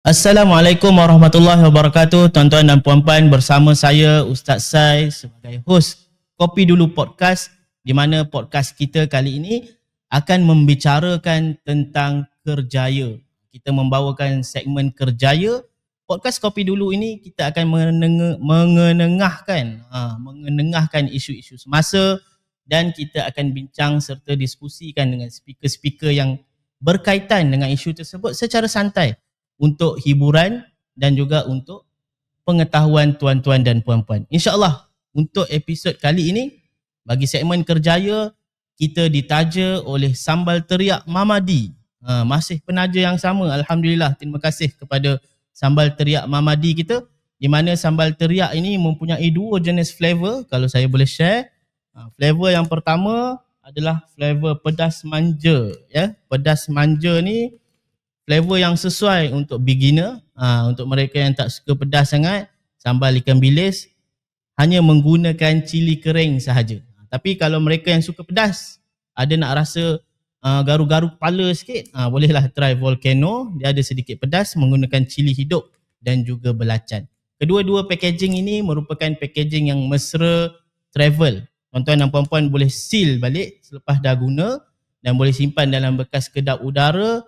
Assalamualaikum warahmatullahi wabarakatuh. Tuan-tuan dan puan-puan, bersama saya Ustaz Sai sebagai host Kopi Dulu Podcast, di mana podcast kita kali ini akan membicarakan tentang kerjaya. Kita membawakan segmen kerjaya. Podcast Kopi Dulu ini kita akan mengenengahkan isu-isu semasa, dan kita akan bincang serta diskusikan dengan speaker-speaker yang berkaitan dengan isu tersebut secara santai, untuk hiburan dan juga untuk pengetahuan tuan-tuan dan puan-puan. InsyaAllah untuk episod kali ini, bagi segmen kerjaya, kita ditaja oleh Sambal Teriak Mama D. Masih penaja yang sama, Alhamdulillah. Terima kasih kepada Sambal Teriak Mama D kita, di mana Sambal Teriak ini mempunyai dua jenis flavor. Kalau saya boleh share, flavor yang pertama adalah flavor pedas manja. Pedas manja ni flavor yang sesuai untuk beginner. Untuk mereka yang tak suka pedas sangat, sambal ikan bilis hanya menggunakan cili kering sahaja. Tapi kalau mereka yang suka pedas, ada nak rasa garu-garu kepala sikit, bolehlah try Volcano. Dia ada sedikit pedas menggunakan cili hidup dan juga belacan. Kedua-dua packaging ini merupakan packaging yang mesra travel. Tuan-tuan dan puan-puan boleh seal balik selepas dah guna dan boleh simpan dalam bekas kedap udara,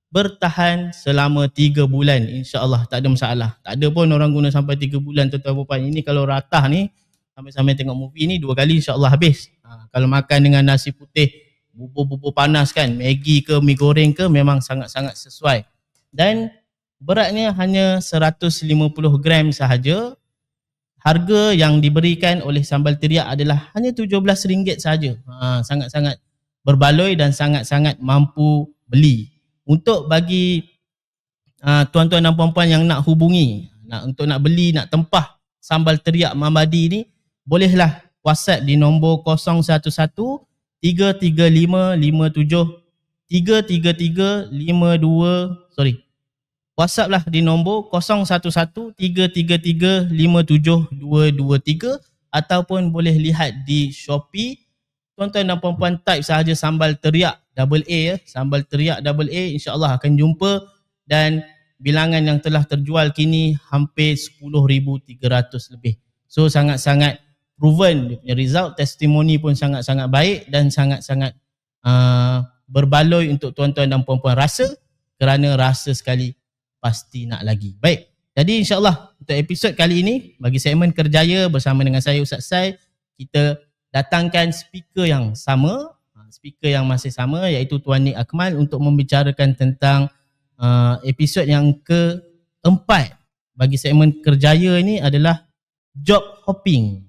bertahan selama 3 bulan, insya-Allah tak ada masalah. Tak ada pun orang guna sampai 3 bulan tuan-tuan puan. Ini kalau ratah ni, sambil-sambil tengok movie ni 2 kali insya-Allah habis. Kalau makan dengan nasi putih, bubur-bubur panas kan, Maggi ke mi goreng ke, memang sangat-sangat sesuai. Dan beratnya hanya 150 gram sahaja. Harga yang diberikan oleh Sambal Teriak adalah hanya RM17 sahaja. Sangat-sangat berbaloi dan sangat-sangat mampu beli. Untuk bagi tuan-tuan dan puan-puan yang nak hubungi, untuk nak beli, nak tempah Sambal Teriak Mama D ni, bolehlah WhatsApp di nombor 011-333-57 WhatsApp lah di nombor 011-333-57223, ataupun boleh lihat di Shopee. Tuan-tuan dan puan-puan type sahaja Sambal Teriak AA, Sambal Teriak AA, insya-Allah akan jumpa. Dan bilangan yang telah terjual kini hampir 10,300 lebih. So sangat-sangat proven, dia punya result, testimoni pun sangat-sangat baik dan sangat-sangat berbaloi untuk tuan-tuan dan puan-puan rasa, kerana rasa sekali pasti nak lagi. Baik, jadi insya-Allah untuk episod kali ini, bagi segmen kerjaya bersama dengan saya Ustaz Sai, kita datangkan speaker yang sama, speaker yang masih sama, iaitu Tuan Nik Akmal, untuk membicarakan tentang episod yang keempat bagi segmen kerjaya ini adalah job hopping.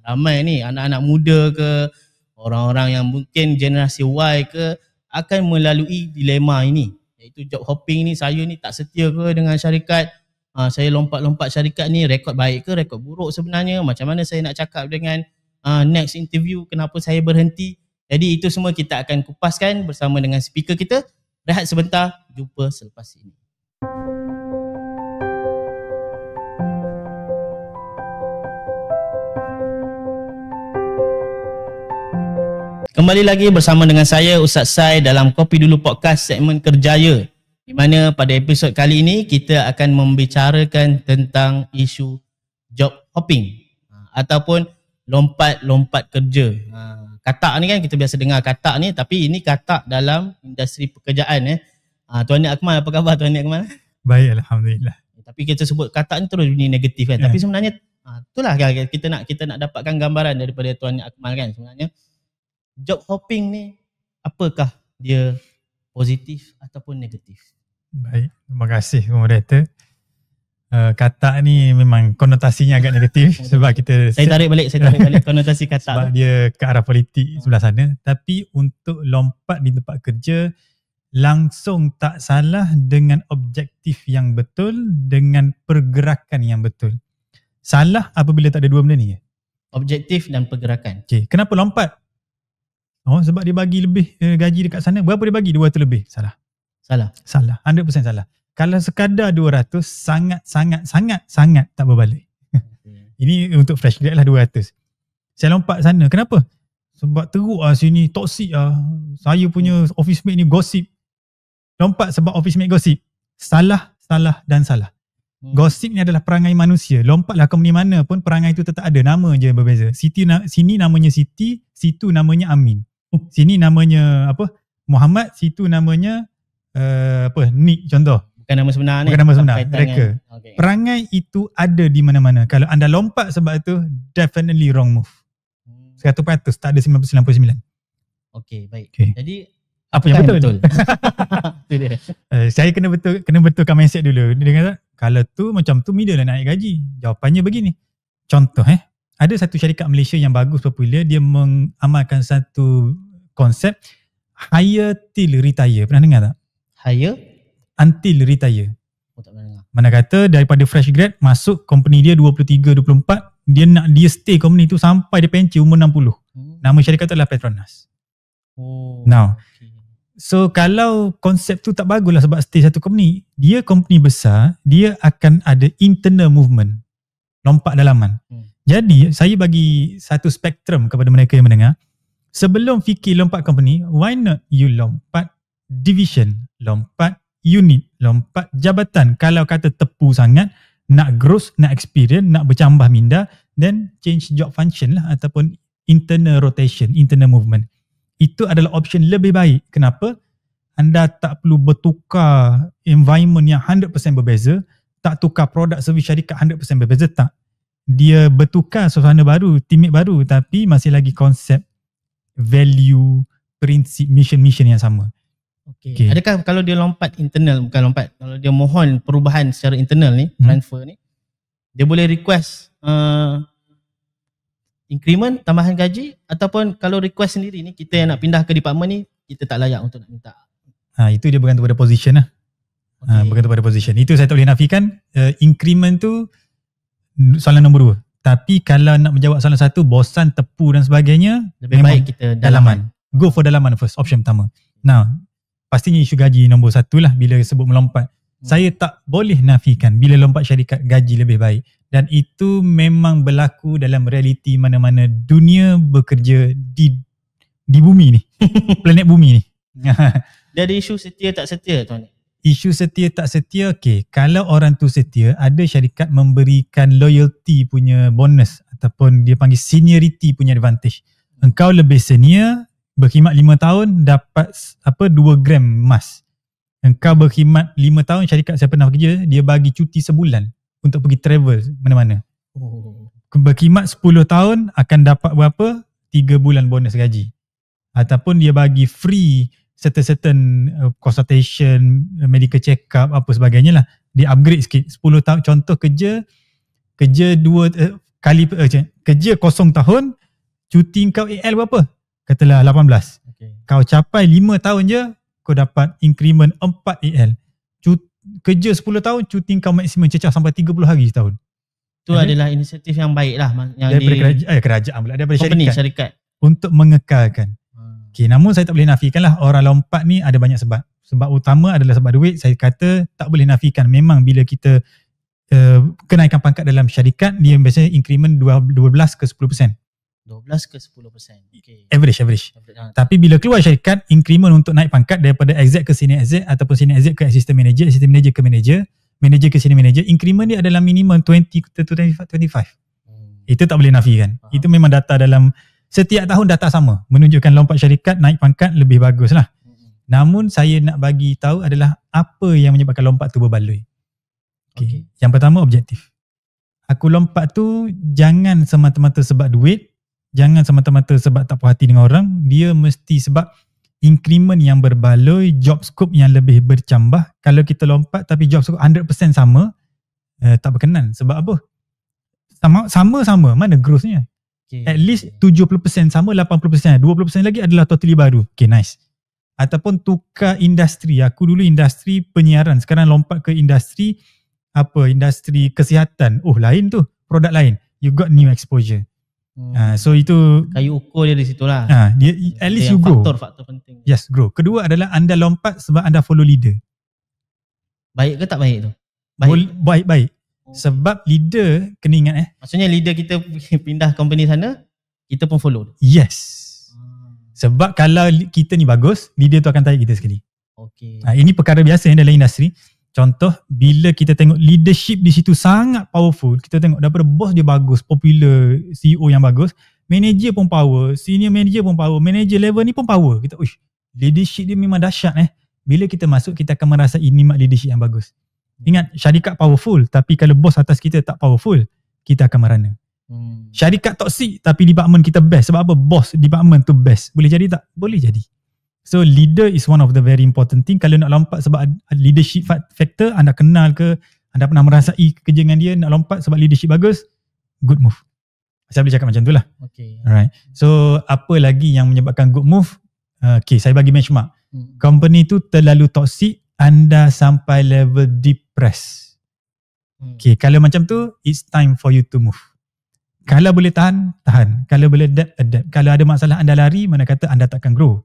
Ramai ni anak-anak muda ke, orang-orang yang mungkin generasi Y ke, akan melalui dilema ini, iaitu job hopping ni. Saya ni tak setia ke dengan syarikat? Saya lompat-lompat syarikat ni, rekod baik ke, rekod buruk sebenarnya? Macam mana saya nak cakap dengan next interview, kenapa saya berhenti? Jadi itu semua kita akan kupaskan bersama dengan speaker kita. Rehat sebentar, jumpa selepas ini. Kembali lagi bersama dengan saya Ustaz Sai dalam Kopi Dulu Podcast segmen kerjaya, di mana pada episod kali ini kita akan membicarakan tentang isu job hopping ataupun lompat-lompat kerja. Katak ni kan kita biasa dengar katak ni, tapi ini katak dalam industri pekerjaan. Tuan Nik Akmal, apa khabar Tuan Nik Akmal? Baik, Alhamdulillah. Tapi kita sebut katak ni terus bunyi negatif kan. Tapi sebenarnya itulah kan, kita nak dapatkan gambaran daripada Tuan Nik Akmal kan. Sebenarnya job hopping ni, apakah dia positif ataupun negatif? Baik, terima kasih moderator. Katak ni memang konotasinya agak negatif sebab kita saya tarik balik konotasi katak sebab dia ke arah politik sebelah sana. Tapi untuk lompat di tempat kerja, langsung tak salah dengan objektif yang betul, dengan pergerakan yang betul. Salah apabila tak ada dua benda ni. Objektif dan pergerakan. Okay, kenapa lompat? Sebab dia bagi lebih gaji dekat sana. Berapa dia bagi? 200 lebih. Salah, 100% salah. Kalau sekadar 200, sangat tak berbalik. Ini untuk fresh grad lah 200. Saya lompat sana. Kenapa? Sebab teruk sini, toksik Saya punya office mate ni gosip. Lompat sebab office mate gosip. Salah, salah dan salah. Gosip ni adalah perangai manusia. Lompatlah company mana pun, perangai tu tetap ada, nama je berbeza. Sini namanya Siti, situ namanya Amin. Sini namanya Muhammad, situ namanya Nick contoh. Bukan nama sebenar ni. Bukan nama sebenar, mereka. Okay. Perangai itu ada di mana-mana. Kalau anda lompat sebab itu, definitely wrong move. 100%, tak ada 99. Okey, baik. Okay. Jadi apa yang betul? Itu dia. Saya kena betulkan mindset dulu. Dia kata kalau tu macam tu middle lah naik gaji. Jawapannya begini. Contoh ada satu syarikat Malaysia yang bagus, popular, dia mengamalkan satu konsep hire till retire. Pernah dengar tak? Hire until retire. Tak pernah dengar. Mana kata daripada fresh grad masuk company dia 23, 24, dia stay company tu sampai dia pension umur 60. Nama syarikat tu adalah Petronas. Now, so kalau konsep tu tak bagus lah sebab stay satu company, dia company besar, dia akan ada internal movement, lompat dalaman. Jadi saya bagi satu spektrum kepada mereka yang mendengar, sebelum fikir lompat company, why not you lompat division, lompat unit, lompat jabatan. Kalau kata tepu sangat, nak growth, nak experience, nak bercambah minda, then change job function lah ataupun internal rotation, internal movement. Itu adalah option lebih baik. Kenapa? Anda tak perlu bertukar environment yang 100% berbeza, tak tukar produk servis syarikat 100% berbeza, tak. Dia bertukar suasana baru, teammate baru, tapi masih lagi konsep, value, prinsip, mission yang sama. Okay. Adakah kalau dia lompat internal, bukan lompat, kalau dia mohon perubahan secara internal ni, transfer ni, dia boleh request increment, tambahan gaji, ataupun kalau request sendiri ni, kita yang nak pindah ke department ni, kita tak layak untuk nak minta. Itu dia bergantung pada position lah. Bergantung pada position. Itu saya tak boleh nafikan. Increment tu soalan nombor 2. Tapi kalau nak menjawab soalan 1, bosan, tepu dan sebagainya, lebih baik kita dalaman. Go for dalaman first, option pertama. Now, pastinya isu gaji nombor 1 lah bila sebut melompat. Saya tak boleh nafikan bila lompat syarikat gaji lebih baik. Dan itu memang berlaku dalam realiti mana-mana dunia bekerja di bumi ni. Planet bumi ni. Dia ada isu setia tak setia tuan? Isu setia tak setia, okay. Kalau orang tu setia, ada syarikat memberikan loyalty punya bonus ataupun dia panggil seniority punya advantage. Engkau lebih senior, berkhidmat 5 tahun, dapat 2 gram emas. Engkau berkhidmat 5 tahun, syarikat saya pernah kerja, dia bagi cuti sebulan untuk pergi travel mana-mana. Berkhidmat 10 tahun akan dapat berapa? 3 bulan bonus gaji. Ataupun dia bagi free certain consultation, medical check up, apa sebagainya lah. Dia upgrade sikit. 10 tahun, contoh kerja 0 tahun, cuti kau AL berapa? Katalah 18. Okay. Kau capai 5 tahun je, kau dapat increment 4 AL. Kerja 10 tahun, cuti kau maksimum cecah sampai 30 hari setahun. Itu adalah inisiatif yang baik lah. Yang daripada kerajaan pula, daripada syarikat. Untuk mengekalkan. Okay, namun saya tak boleh nafikan lah orang lompat ni ada banyak sebab. Sebab utama adalah sebab duit. Saya kata tak boleh nafikan. Memang bila kita kenaikan pangkat dalam syarikat, dia biasanya increment 12 ke 10%. 12 ke 10%. Okay. Average. Tapi bila keluar syarikat, increment untuk naik pangkat daripada exec ke senior exec ataupun senior exec ke assistant manager, assistant manager ke manager, manager ke senior manager, increment dia adalah minimum 20 to 25. Itu tak boleh nafikan. Itu memang data dalam setiap tahun data sama, menunjukkan lompat syarikat naik pangkat lebih bagus lah. Namun saya nak bagi tahu adalah apa yang menyebabkan lompat tu berbaloi. Okay. Yang pertama, objektif. Aku lompat tu jangan semata-mata sebab duit, jangan semata-mata sebab tak puas hati dengan orang. Dia mesti sebab increment yang berbaloi, job scope yang lebih bercambah. Kalau kita lompat tapi job scope 100% sama, tak berkenan. Sebab apa? Sama-sama, mana growthnya? Okay. At least 70% sama, 80%, 20% lagi adalah totally baru. Okay, nice. Ataupun tukar industri. Aku dulu industri penyiaran, sekarang lompat ke industri industri kesihatan. Lain tu, produk lain. You got new exposure. So itu kayu ukur dia di situ lah. Dia, at least you grow. Faktor penting. Yes, grow. Kedua adalah anda lompat sebab anda follow leader. Baik ke tak baik tu? Baik. Sebab leader, kena ingat maksudnya leader kita pindah company sana, kita pun follow. Yes. Sebab kalau kita ni bagus, leader tu akan tarik kita sekali. Okay. Ini perkara biasa dalam industri. Contoh, bila kita tengok leadership di situ sangat powerful, kita tengok daripada bos dia bagus, popular, CEO yang bagus, manager pun power, senior manager pun power, manager level ni pun power. Kita, leadership dia memang dahsyat Bila kita masuk, kita akan merasai nikmat leadership yang bagus. Ingat, syarikat powerful, tapi kalau bos atas kita tak powerful, kita akan merana. Syarikat toxic, tapi department kita best. Sebab apa? Bos department tu best. Boleh jadi tak? Boleh jadi. So leader is one of the very important thing. Kalau nak lompat sebab leadership factor, anda kenal ke, anda pernah merasai kerja dengan dia, nak lompat sebab leadership bagus, good move. Saya boleh cakap macam tu lah. Okay. Alright. So apa lagi yang menyebabkan good move? Okay, saya bagi benchmark. Company tu terlalu toxic, anda sampai level depressed. Okay, kalau macam tu, it's time for you to move. Kalau boleh tahan, tahan. Kalau boleh adapt, adapt. Kalau ada masalah anda lari, mana kata anda takkan grow.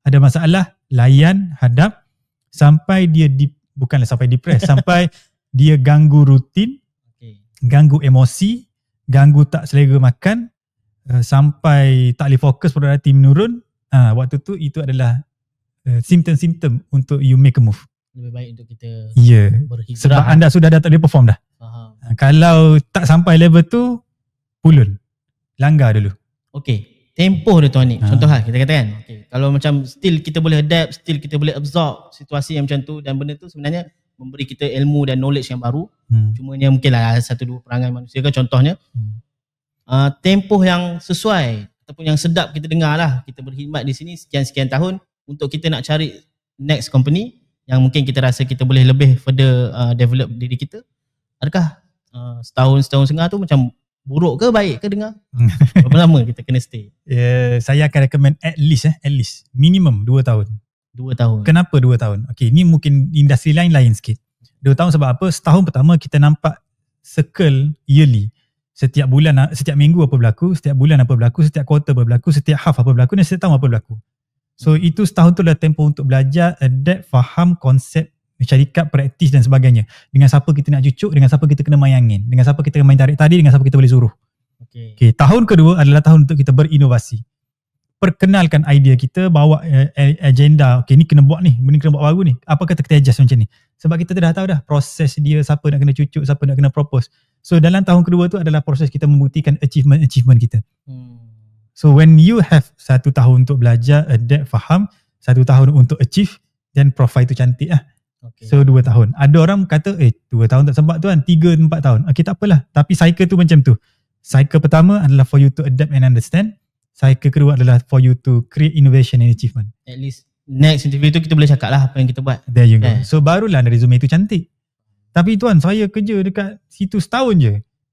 Ada masalah, layan, hadap, sampai dia bukanlah sampai depressed, sampai dia ganggu rutin, ganggu emosi, ganggu tak selera makan, sampai tak boleh fokus, produktiviti menurun. Waktu tu itu adalah simptom-simptom untuk you make a move. Lebih baik untuk kita berhijrah. Sebab anda sudah tak boleh perform dah. Kalau tak sampai level tu, pulun. Langgar dulu. Okay. Tempoh dia tuan ni. Contoh kita katakan. Okay. Kalau macam still kita boleh adapt, still kita boleh absorb situasi yang macam tu, dan benda tu sebenarnya memberi kita ilmu dan knowledge yang baru. Cumanya mungkinlah satu dua perangai manusia kan contohnya. Tempoh yang sesuai ataupun yang sedap kita dengar lah. Kita berkhidmat di sini sekian-sekian tahun untuk kita nak cari next company yang mungkin kita rasa kita boleh lebih further develop diri kita. Adakah setahun setengah tu macam buruk ke baik ke dengar? Berapa lama kita kena stay? Saya akan recommend at least minimum 2 tahun. 2 tahun. Kenapa 2 tahun? Okay, ni mungkin industri lain sikit. 2 tahun sebab apa? Setahun pertama kita nampak circle yearly. Setiap bulan, setiap minggu apa berlaku, setiap bulan apa berlaku, setiap quarter apa berlaku, setiap half apa berlaku, dan setiap tahun apa berlaku. So itu setahun tu adalah tempoh untuk belajar, adapt, faham konsep syarikat, praktis dan sebagainya. Dengan siapa kita nak cucuk, dengan siapa kita kena main angin, dengan siapa kita kena main tarik tadi, dengan siapa kita boleh suruh. Okay. Tahun kedua adalah tahun untuk kita berinovasi. Perkenalkan idea kita, bawa agenda. Okay, ni kena buat ni, benda kena buat baru ni. Apa kata kita adjust macam ni? Sebab kita dah tahu dah proses dia, siapa nak kena cucuk, siapa nak kena propose. So dalam tahun kedua tu adalah proses kita membuktikan achievement kita. So when you have 1 tahun untuk belajar, adapt, faham, 1 tahun untuk achieve, then profile tu cantik lah. Okay. So 2 tahun. Ada orang kata 2 tahun tak sebab tuan, 3-4 tahun. Okay, tak apalah. Tapi cycle tu macam tu. Cycle pertama adalah for you to adapt and understand. Cycle kedua adalah for you to create innovation and achievement. At least next interview tu kita boleh cakap lah apa yang kita buat. There you go. So barulah resume tu cantik. Tapi tuan, saya kerja dekat situ setahun je.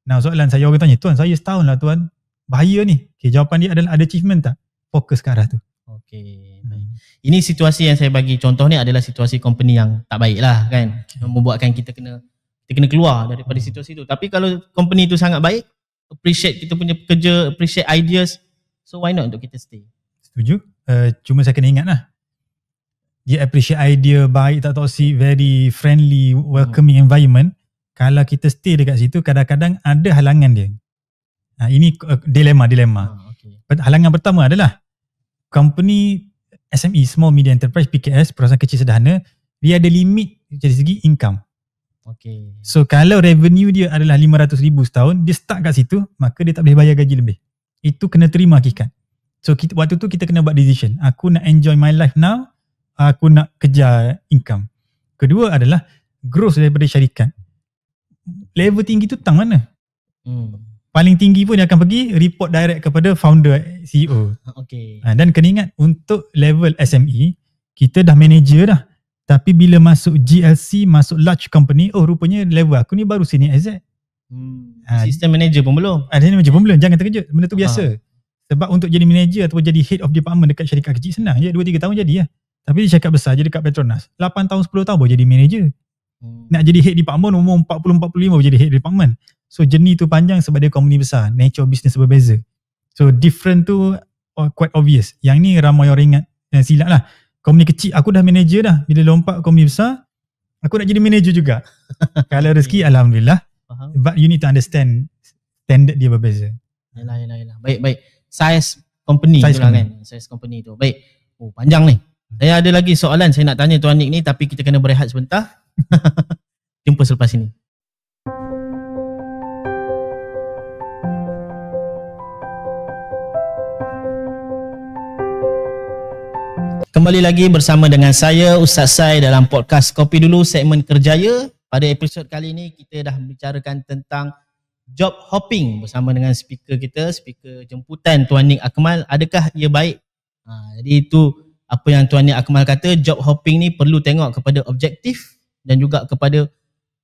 Nah, soalan saya, orang tanya, tuan saya setahun lah tuan, bahaya ni. Okay, jawapan dia adalah ada achievement tak? Fokus ke arah tu. Okay, baik. Ini situasi yang saya bagi contoh ni adalah situasi company yang tak baik lah kan. Membuatkan kita kena keluar daripada situasi tu. Tapi kalau company tu sangat baik, appreciate kita punya kerja, appreciate ideas, so why not untuk kita stay? Setuju. Cuma saya kena ingat lah, dia appreciate idea, baik, tak toxic, very friendly, welcoming environment. Kalau kita stay dekat situ, kadang-kadang ada halangan dia. Ini dilema. Okay. Halangan pertama adalah company SME, Small Medium Enterprise, PKS, perusahaan kecil sederhana, dia ada limit dari segi income. Okay. So kalau revenue dia adalah 500,000 setahun, dia start kat situ, maka dia tak boleh bayar gaji lebih. Itu kena terima hakikat. So waktu tu kita kena buat decision. Aku nak enjoy my life now, aku nak kejar income. Kedua adalah growth daripada syarikat. Level tinggi tu tang mana? Paling tinggi pun dia akan pergi report direct kepada founder, CEO. Okay. Dan kena ingat, untuk level SME, kita dah manager dah. Tapi bila masuk GLC, masuk large company, rupanya level aku ni baru senior exec. Assistant manager pun belum. Assistant manager pun belum. Jangan terkejut. Benda tu biasa. Sebab untuk jadi manager ataupun jadi head of department dekat syarikat kecil senang je. 2-3 tahun jadi lah. Tapi di syarikat besar, jadi dekat Petronas, 8 tahun 10 tahun baru jadi manager. Nak jadi head department umur 40-45 baru jadi head department. So journey tu panjang sebab dia company besar. Nature business berbeza. So different tu quite obvious. Yang ni ramai orang ingat silap lah. Company kecil aku dah manager dah. Bila lompat company besar, aku nak jadi manager juga. Kalau rezeki alhamdulillah. But you need to understand standard dia berbeza. Yalah. Baik. Size company tu lah kan. Size company tu. Baik. Panjang ni. Saya ada lagi soalan saya nak tanya Tuan Nick ni, tapi kita kena berehat sebentar. Jumpa selepas ini. Kembali lagi bersama dengan saya Ustaz Sai dalam podcast Kopi Dulu segmen Kerjaya. Pada episod kali ini kita dah bicarakan tentang job hopping bersama dengan speaker kita, speaker jemputan Tuan Nik Akmal. Adakah ia baik? Jadi itu apa yang Tuan Nik Akmal kata, job hopping ni perlu tengok kepada objektif dan juga kepada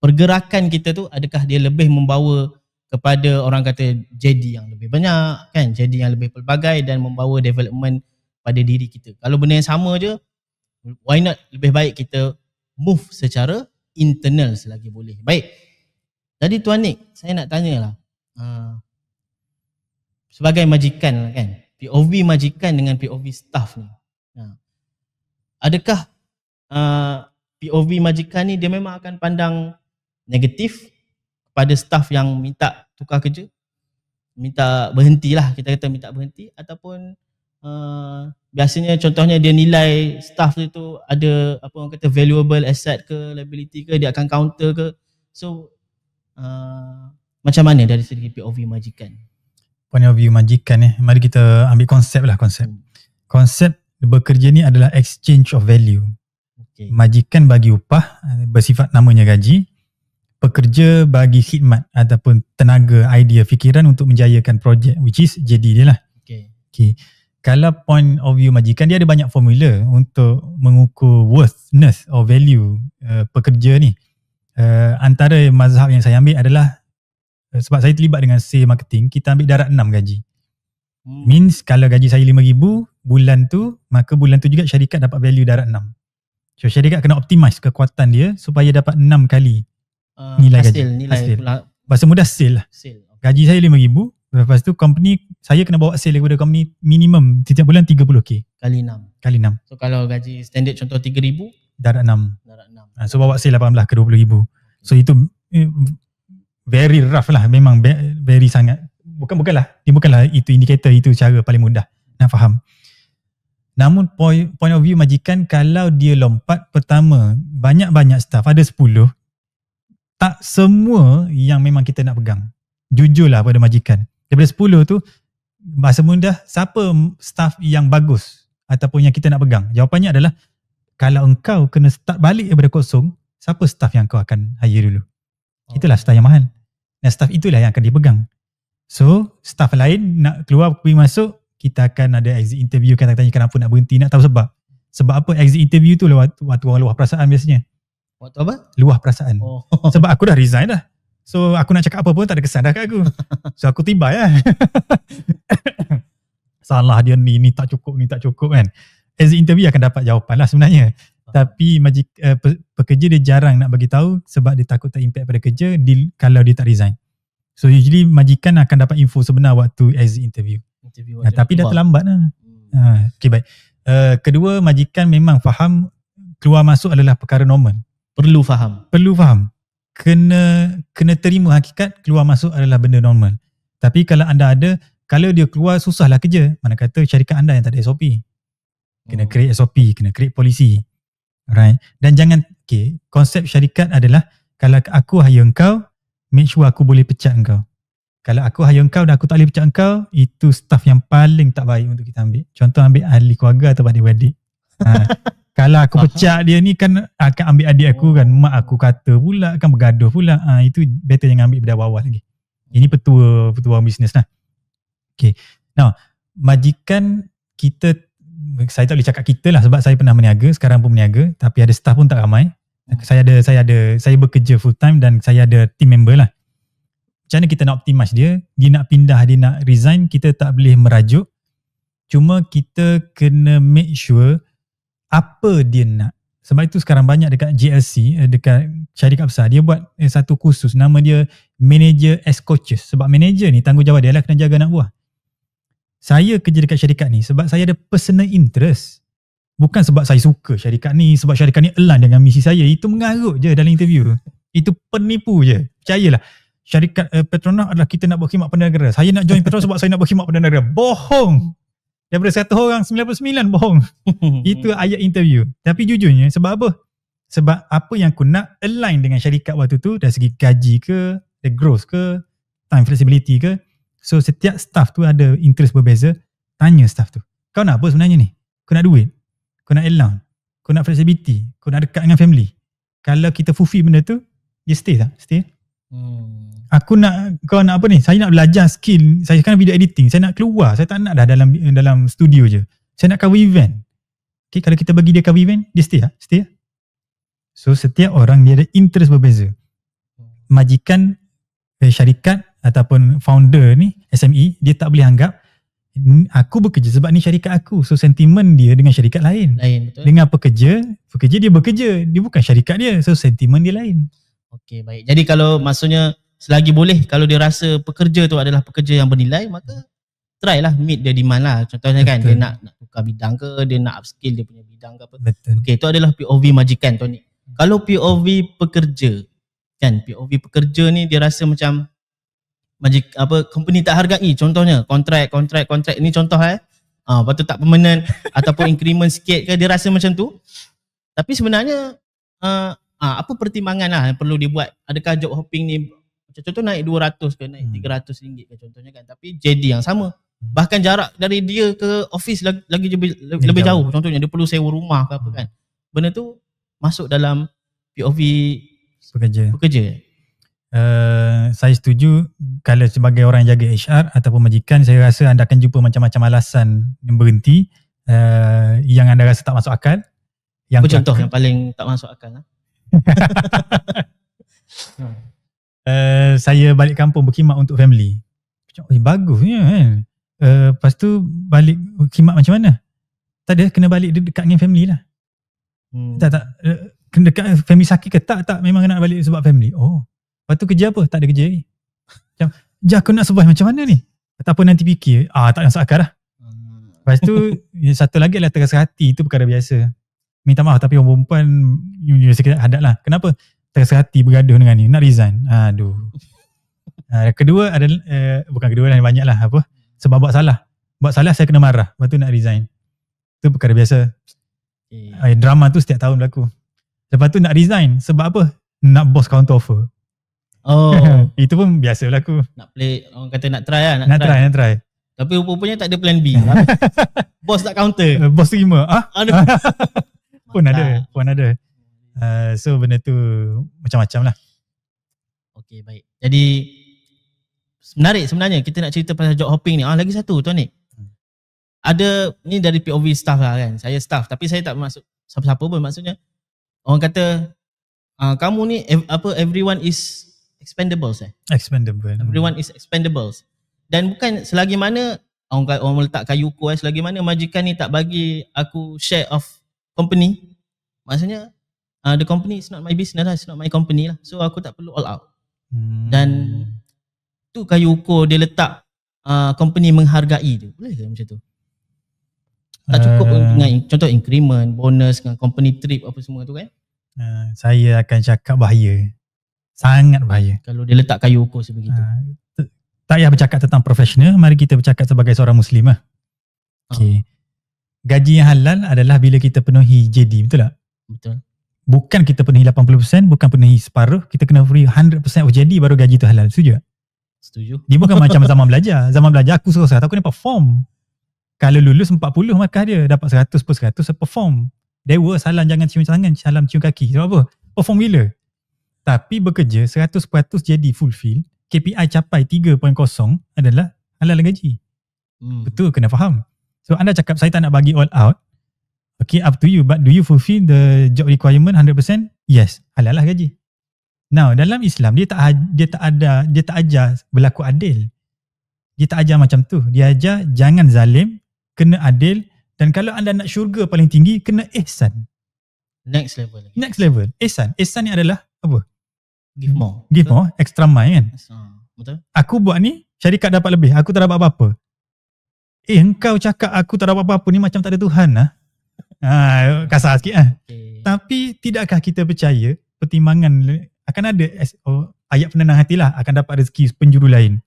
pergerakan kita tu, adakah dia lebih membawa kepada orang kata jadi yang lebih banyak kan, jadi yang lebih pelbagai dan membawa development pada diri kita. Kalau benda yang sama je, why not lebih baik kita move secara internal selagi boleh. Baik. Jadi Tuan Nik, saya nak tanyalah. Sebagai majikan kan, POV majikan dengan POV staff ni. Adakah POV majikan ni dia memang akan pandang negatif kepada staff yang minta tukar kerja? Minta berhentilah, kita kata minta berhenti, ataupun biasanya contohnya dia nilai staff tu ada apa orang kata valuable asset ke, liability ke, dia akan counter ke. So macam mana dari segi POV majikan? Point of view majikan mari kita ambil konsep lah. Konsep bekerja ni adalah exchange of value. Okay. Majikan bagi upah bersifat namanya gaji, pekerja bagi khidmat ataupun tenaga, idea, fikiran untuk menjayakan projek, which is JD dia lah. Okay. Kalau point of view majikan, dia ada banyak formula untuk mengukur worthness or value pekerja ni. Antara mazhab yang saya ambil adalah, sebab saya terlibat dengan sales marketing, kita ambil darat 6 gaji. Means kalau gaji saya RM5,000 bulan tu, maka bulan tu juga syarikat dapat value darat 6. So syarikat kena optimize kekuatan dia supaya dapat 6 kali nilai gaji. Hasil. Bahasa mudah sale lah. Gaji saya RM5,000, lepas tu company, saya kena bawa sale daripada company minimum setiap bulan 30k. Kali 6. So kalau gaji standard contoh 3,000, darat 6. So bawa sale 18 ke 20,000. So itu very rough lah. Memang very sangat. Bukanlah itu indikator, itu cara paling mudah nak faham. Namun point of view majikan, kalau dia lompat, pertama, banyak-banyak staff, ada 10, tak semua yang memang kita nak pegang. Jujurlah pada majikan. Daripada 10 tu, bahasa mudah, siapa staff yang bagus ataupun yang kita nak pegang? Jawapannya adalah, kalau engkau kena start balik daripada kosong, siapa staff yang kau akan hire dulu? Itulah staff yang mahal. Dan staff itulah yang akan dipegang. So, staff lain nak keluar, pergi masuk, kita akan ada exit interview, kan tanya kenapa nak berhenti, nak tahu sebab. Sebab apa exit interview tu waktu orang luah perasaan biasanya. Waktu apa? Luah perasaan. Sebab aku dah resign dah. So aku nak cakap apa pun tak ada kesan dah kat aku. So aku tibai lah. Salah dia ni tak cukup kan. Exit interview akan dapat jawapan lah sebenarnya. Tapi pekerja dia jarang nak bagi tahu sebab dia takut tak impact pada kerja kalau dia tak resign. So usually majikan akan dapat info sebenar waktu exit interview. Tapi dah terlambat lah. Okay, baik. Kedua, majikan memang faham keluar masuk adalah perkara normal. Perlu faham. Kena terima hakikat keluar masuk adalah benda normal. Tapi kalau dia keluar, susahlah kerja. Mana kata syarikat anda yang tak ada SOP. Kena create SOP, kena create polisi. Right. Dan konsep syarikat adalah, kalau aku hire engkau, make sure aku boleh pecat engkau. Kalau aku hire engkau dan aku tak boleh pecat engkau, itu staff yang paling tak baik untuk kita ambil. Contoh, ambil ahli keluarga atau adik-beradik. Kalau aku pecat dia ni kan akan ambil adik aku kan, mak aku kata pula, akan bergaduh pula. Itu better jangan ambil dari bawah lagi. Ini petua bisnes lah. Okay. Now, majikan kita, saya tak boleh cakap kita lah sebab saya pernah meniaga, sekarang pun meniaga, tapi ada staff pun tak ramai. Saya bekerja full time dan saya ada team member lah. Macam mana kita nak optimize dia nak pindah, dia nak resign, kita tak boleh merajuk. Cuma kita kena make sure apa dia nak. Sebab itu sekarang banyak dekat GLC, dekat syarikat besar, dia buat satu kursus, nama dia Manager as Coaches. Sebab manager ni tanggungjawab dia lah kena jaga anak buah. Saya kerja dekat syarikat ni sebab saya ada personal interest. Bukan sebab saya suka syarikat ni, sebab syarikat ni align dengan misi saya. Itu mengarut je dalam interview. Itu penipu je. Percayalah. Syarikat Petronas adalah kita nak berkhidmat pada negara. Saya nak join Petronas sebab saya nak berkhidmat pada negara. Bohong. Daripada 100 orang, 99 bohong. Itu ayat interview. Tapi jujurnya, sebab apa? Sebab apa yang aku nak align dengan syarikat waktu tu, dari segi gaji ke, the growth ke, time flexibility ke. So setiap staff tu ada interest berbeza. Tanya staff tu, kau nak apa sebenarnya ni? Kau nak duit? Kau nak allowance? Kau nak flexibility? Kau nak dekat dengan family? Kalau kita fulfill benda tu, dia stay tak? Stay. Aku nak, kau nak apa ni? Saya nak belajar skill. Saya kan video editing. Saya nak keluar. Saya tak nak dah dalam studio je. Saya nak cover event. Okay, kalau kita bagi dia cover event, dia stay tak? Stay tak? So setiap orang dia ada interest berbeza. Majikan syarikat ataupun founder ni, SME, dia tak boleh anggap aku bekerja sebab ni syarikat aku. So sentimen dia dengan syarikat lain. Betul. Dengan pekerja dia bekerja. Dia bukan syarikat dia. So sentimen dia lain. Okey, baik. Jadi kalau maksudnya selagi boleh, kalau dia rasa pekerja tu adalah pekerja yang bernilai, maka try lah meet dia demand lah. Contohnya kan, dia nak tukar bidang ke, dia nak upskill dia punya bidang ke apa. Betul. Okey, itu adalah POV majikan tu ni. Kalau POV pekerja, kan POV pekerja ni dia rasa macam company tak hargai, contohnya kontrak ni contoh lepas tu tak permanent ataupun increment sikit ke, dia rasa macam tu. Tapi sebenarnya apa pertimbangan lah yang perlu dibuat? Adakah job hopping ni contoh naik 200 ke naik 300 ringgit ke contohnya kan, tapi JD yang sama, bahkan jarak dari dia ke office lagi lebih jauh, contohnya dia perlu sewa rumah ke apa kan, benda tu masuk dalam POV pekerja. Saya setuju. Kalau sebagai orang yang jaga HR ataupun majikan, saya rasa anda akan jumpa macam-macam alasan yang berhenti yang anda rasa tak masuk akal. Yang contoh yang paling tak masuk akal saya balik kampung berkhidmat untuk family. Bagusnya kan. Lepas tu balik berkhidmat macam mana? Tak ada, kena balik dekat dengan family lah. Tak kena dekat family sakit ke? Tak, memang kena balik sebab family. Lepas tu kerja apa? Tak ada kerja lagi. Macam, aku nak survive macam mana ni? Ataupun nanti fikir, tak masuk akal lah. Lepas tu, satu lagi adalah terasa hati. Itu perkara biasa. Minta maaf, tapi orang perempuan biasa hadap lah. Kenapa? Terasa hati bergaduh dengan ni. Nak resign. Aduh. Kedua adalah, bukan kedua lah, banyak lah. Apa? Sebab buat salah. Buat salah, saya kena marah. Lepas tu nak resign. Itu perkara biasa. Drama tu setiap tahun berlaku. Lepas tu nak resign. Sebab apa? Nak bos counter offer. Itu pun biasa berlaku. Nak play, orang kata nak try lah. Nak try. Tapi rupanya tak ada plan B. Bos tak counter. Bos terima. Pun ada. So benda tu macam-macam lah. Okay, baik. Jadi menarik sebenarnya kita nak cerita pasal job hopping ni. Lagi satu tuan ni. Ada ni dari POV staff lah kan. Saya staff, tapi saya tak bermaksud siapa-siapa pun. Maksudnya orang kata kamu ni everyone is expendables. Everyone is expendables. Dan bukan selagi mana orang meletak kayu ukur, selagi mana majikan ni tak bagi aku share of company, maksudnya the company is not my business lah, it's not my company lah. So aku tak perlu all out. Dan tu kayu ukur dia letak company menghargai tu. Boleh ke macam tu? Tak cukup dengan contoh increment, bonus, dengan company trip apa semua tu kan? Saya akan cakap bahaya. Sangat bahaya. Kalau dia letak kayu ukur sebegitu. Tak payah bercakap tentang profesional, mari kita bercakap sebagai seorang Muslim lah. Okay. Gaji yang halal adalah bila kita penuhi JD, betul tak? Betul. Bukan kita penuhi 80%, bukan penuhi separuh, kita kena free 100% of JD baru gaji tu halal. Setuju tak? Setuju. Dia bukan macam zaman belajar. Zaman belajar aku suruh 100, aku ni perform. Kalau lulus 40 markah dia, dapat 100 per 100, saya perform. Dewa, salam jangan cium tangan, salam cium kaki. Sebab apa? Perform gila. Tapi bekerja 100% jadi fulfill, KPI capai 3.0 adalah halal gaji. Betul, kena faham. So anda cakap saya tak nak bagi all out. Okay, up to you. But do you fulfill the job requirement 100%? Yes, halal lah gaji. Now, dalam Islam, dia tak ajar berlaku adil. Dia tak ajar macam tu. Dia ajar jangan zalim, kena adil, dan kalau anda nak syurga paling tinggi, kena ihsan. Next level. Ihsan ni adalah apa? Give more, extra mile kan? Betul. Aku buat ni, syarikat dapat lebih, aku tak dapat apa-apa. Engkau cakap aku tak dapat apa-apa ni macam tak ada Tuhan lah. Kasar sikit lah. Okay. Tapi tidakkah kita percaya pertimbangan akan ada ayat penenang hati lah, akan dapat rezeki penjuru lain.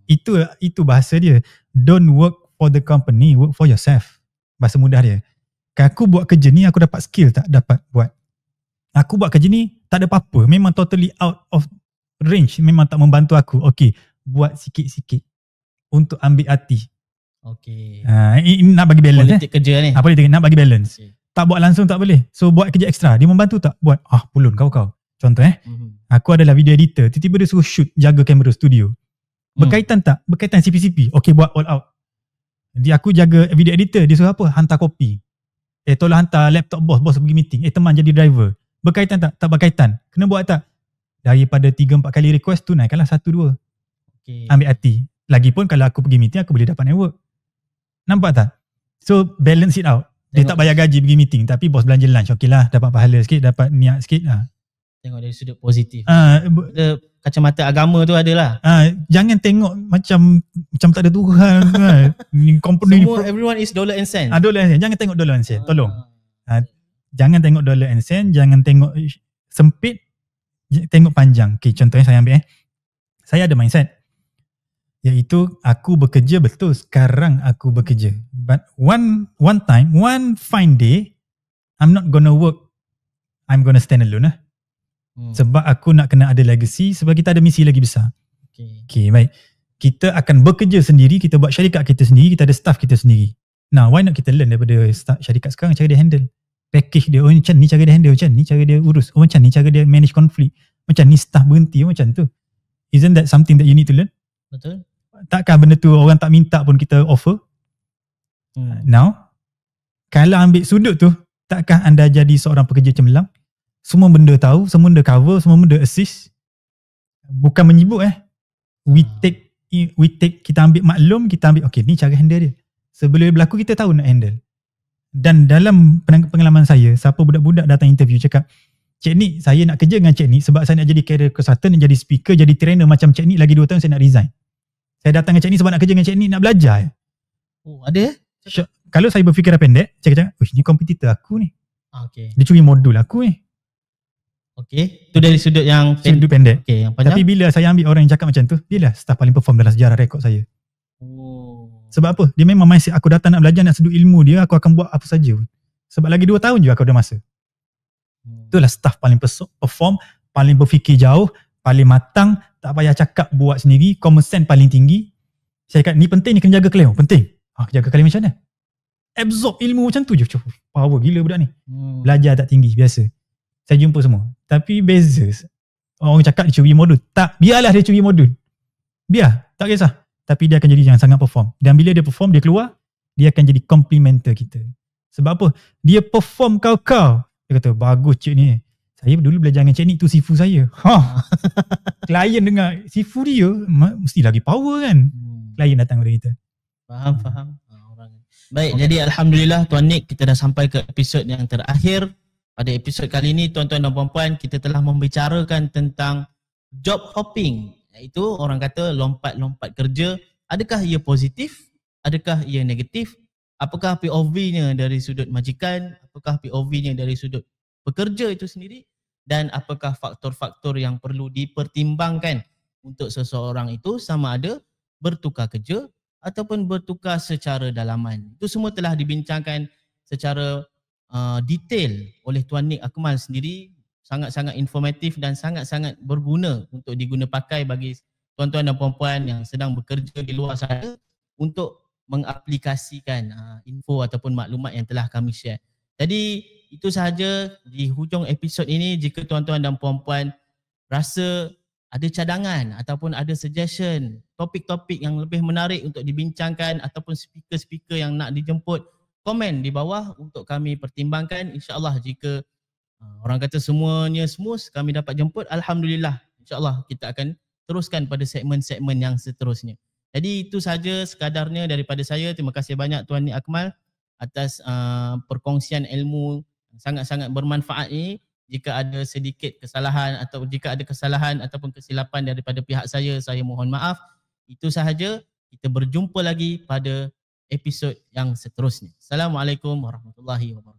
Itu bahasa dia. Don't work for the company, work for yourself. Bahasa mudah dia. Kalau aku buat kerja ni, aku dapat skill tak? Dapat buat. Aku buat kerja ni tak ada apa-apa, memang totally out of range, memang tak membantu aku. Okay, buat sikit-sikit untuk ambil hati. Okay. Ini nak bagi balance. Politik kerja ni. Politik, nak bagi balance. Okay. Tak buat langsung tak boleh. So buat kerja ekstra. Dia membantu tak? Buat. Pulun kau. Contoh aku adalah video editor. Tiba-tiba dia suruh shoot, jaga kamera studio. Berkaitan tak? Berkaitan CP. Okay, buat all out. Dia aku jaga video editor. Dia suruh apa? Hantar kopi. Tolong hantar laptop bos pergi meeting. Teman jadi driver. Berkaitan tak? Tak berkaitan. Kena buat tak? Daripada 3-4 kali request tu, naikkanlah 1-2. Okay. Ambil hati. Lagipun kalau aku pergi meeting, aku boleh dapat network. Nampak tak? So balance it out. Dia tak bayar gaji pergi meeting, tapi bos belanja lunch. Okay lah, dapat pahala sikit, dapat niat sikit. Tengok dari sudut positif. Kacamata agama tu adalah. Jangan tengok macam tak ada Tuhan. Company semua everyone is dollar and cent. Dollar and cent. Jangan tengok dollar and cent. Tolong. Jangan tengok dollar and cent. Jangan tengok sempit. Tengok panjang. Okay, contohnya saya ambil. Saya ada mindset. Iaitu aku bekerja betul. Sekarang aku bekerja. But one fine day, I'm not gonna work. I'm gonna stand alone. Sebab aku nak kena ada legacy. Sebab kita ada misi lagi besar. Okay, baik. Kita akan bekerja sendiri. Kita buat syarikat kita sendiri. Kita ada staff kita sendiri. Now, why not kita learn daripada syarikat sekarang cara dia handle. Package dia, macam ni cara dia handle, macam ni cara dia urus, macam ni cara dia manage konflik, macam ni staff berhenti, macam tu. Isn't that something that you need to learn? Betul. Takkan benda tu orang tak minta pun kita offer? Now, kalau ambil sudut tu, takkan anda jadi seorang pekerja cemerlang? Semua benda tahu, semua benda cover, semua benda assist. Bukan menyibuk We take, kita ambil maklum, kita ambil, okay, ni cara handle dia. Sebelum dia berlaku, kita tahu nak handle. Dan dalam pengalaman saya, siapa budak-budak datang interview cakap, Cik Nik, saya nak kerja dengan Cik Nik sebab saya nak jadi career consultant, nak jadi speaker, jadi trainer macam Cik Nik lagi 2 tahun saya nak resign. Saya datang dengan Cik Nik sebab nak kerja dengan Cik Nik, nak belajar. Ada? Kalau saya berfikiran pendek, saya cakap, ni kompetitor aku ni. Okay. Dia curi modul aku ni. Okay, itu dari sudut yang pendek. Okay, yang panjang. Tapi bila saya ambil orang yang cakap macam tu, dia lah staff paling perform dalam sejarah rekod saya. Sebab apa? Dia memang mindset aku datang nak belajar, nak seduh ilmu dia, aku akan buat apa saja. Sebab lagi 2 tahun je aku ada masa. Itulah staff paling perform, paling berfikir jauh, paling matang, tak payah cakap, buat sendiri, common sense paling tinggi. Saya kata, ni penting, ni kena jaga claim. Penting. Jaga claim macam mana? Absorb ilmu macam tu je. Power gila budak ni. Belajar tak tinggi, biasa. Saya jumpa semua. Tapi beza. Orang cakap dia curi modul. Tak, biarlah dia curi modul. Biar, tak kisah. Tapi dia akan jadi yang sangat perform. Dan bila dia perform, dia keluar, dia akan jadi complementer kita. Sebab apa? Dia perform kau-kau. Dia kata, bagus cik ni. Saya dulu belajar dengan cik ni, tu sifu saya. Klien dengar, sifu dia, mesti lagi power kan? Klien datang kepada kita. Faham. Baik, jadi Alhamdulillah Tuan Nik, kita dah sampai ke episod yang terakhir. Pada episod kali ini, tuan-tuan dan puan-puan, kita telah membicarakan tentang job hopping. Iaitu orang kata lompat-lompat kerja. Adakah ia positif? Adakah ia negatif? Apakah POV-nya dari sudut majikan? Apakah POV-nya dari sudut pekerja itu sendiri? Dan apakah faktor-faktor yang perlu dipertimbangkan untuk seseorang itu sama ada bertukar kerja ataupun bertukar secara dalaman? Itu semua telah dibincangkan secara detail oleh Tuan Nik Akmal sendiri. Sangat-sangat informatif dan sangat-sangat berguna untuk diguna pakai bagi tuan-tuan dan puan-puan yang sedang bekerja di luar sana untuk mengaplikasikan info ataupun maklumat yang telah kami share. Jadi itu sahaja di hujung episod ini. Jika tuan-tuan dan puan-puan rasa ada cadangan ataupun ada suggestion topik-topik yang lebih menarik untuk dibincangkan ataupun speaker-speaker yang nak dijemput, komen di bawah untuk kami pertimbangkan. InsyaAllah jika orang kata semuanya smooth, kami dapat jemput, Alhamdulillah. InsyaAllah kita akan teruskan pada segmen-segmen yang seterusnya. Jadi itu sahaja sekadarnya daripada saya. Terima kasih banyak Tuan Nik Akmal atas perkongsian ilmu sangat-sangat bermanfaat ini. Jika ada sedikit kesalahan atau jika ada kesalahan ataupun kesilapan daripada pihak saya mohon maaf. Itu sahaja. Kita berjumpa lagi pada episod yang seterusnya. Assalamualaikum warahmatullahi wabarakatuh.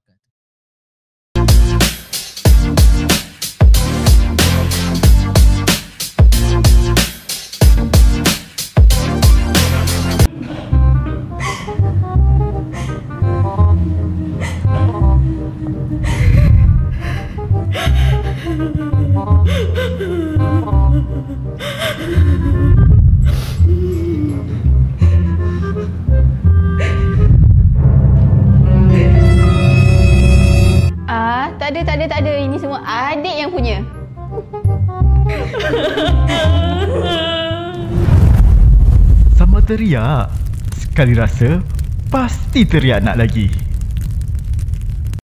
semua adik yang punya. Sama teriak, sekali rasa pasti teriak nak lagi.